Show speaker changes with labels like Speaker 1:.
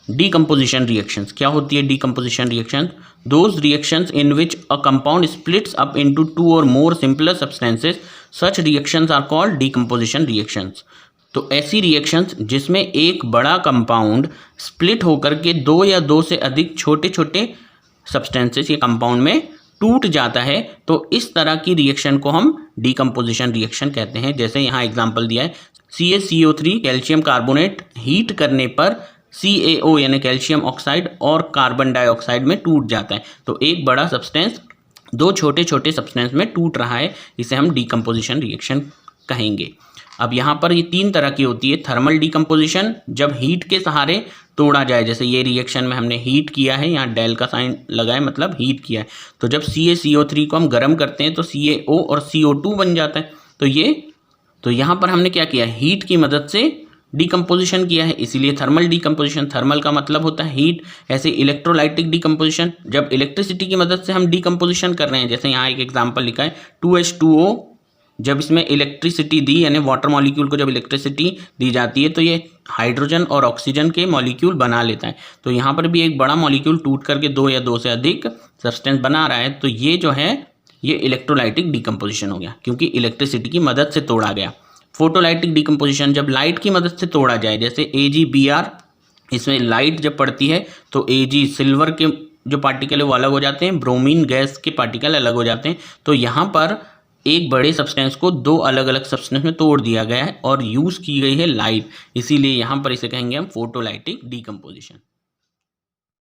Speaker 1: Decomposition reactions. क्या होती है decomposition reaction? Those reactions in which a compound splits up into two or more simpler substances, such reactions are called decomposition reactions. तो ऐसी reactions जिसमें एक बड़ा compound split होकर के दो या दो से अधिक छोटे छोटे सब्सटेंसेस या कंपाउंड में टूट जाता है, तो इस तरह की रिएक्शन को हम डीकम्पोजिशन रिएक्शन कहते हैं। जैसे यहाँ एग्जांपल दिया है, CaCO3 कैल्शियम कार्बोनेट हीट करने पर CaO यानी कैल्शियम ऑक्साइड और कार्बन डाइऑक्साइड में टूट जाता है। तो एक बड़ा सब्सटेंस दो छोटे छोटे सब्सटेंस में टूट रहा है, इसे हम डीकम्पोजिशन रिएक्शन कहेंगे। अब यहाँ पर ये तीन तरह की होती है। थर्मल डीकम्पोजिशन, जब हीट के सहारे तोड़ा जाए, जैसे ये रिएक्शन में हमने हीट किया है, यहाँ डेल का साइन लगा है मतलब हीट किया है। तो जब CaCO3 को हम गर्म करते हैं तो CaO और CO2 बन जाता है। तो यहाँ पर हमने क्या किया, हीट की मदद से डीकम्पोजिशन किया है, इसीलिए थर्मल डीकम्पोजिशन। थर्मल का मतलब होता है हीट। ऐसे इलेक्ट्रोलाइटिक डीकम्पोजिशन, जब इलेक्ट्रिसिटी की मदद से हम डीकम्पोजिशन कर रहे हैं, जैसे यहाँ एक एग्जांपल लिखा है 2H2O, जब इसमें इलेक्ट्रिसिटी दी यानी वाटर मॉलिक्यूल को जब इलेक्ट्रिसिटी दी जाती है तो ये हाइड्रोजन और ऑक्सीजन के मॉलिक्यूल बना लेता है। तो यहाँ पर भी एक बड़ा मॉलिक्यूल टूट करके दो या दो से अधिक सब्सटेंस बना रहा है, तो ये जो है ये इलेक्ट्रोलाइटिक डीकम्पोजिशन हो गया, क्योंकि इलेक्ट्रिसिटी की मदद से तोड़ा गया। फोटोलाइटिक डीकम्पोजिशन, जब लाइट की मदद से तोड़ा जाए, जैसे AgBr, इसमें लाइट जब पड़ती है तो Ag सिल्वर के जो पार्टिकल है वो अलग हो जाते हैं, ब्रोमीन गैस के पार्टिकल अलग हो जाते हैं। तो यहाँ पर एक बड़े सब्सटेंस को दो अलग अलग सब्सटेंस में तोड़ दिया गया है और यूज़ की गई है लाइट, इसीलिए यहाँ पर इसे कहेंगे हम फोटोलाइटिक डीकम्पोजिशन।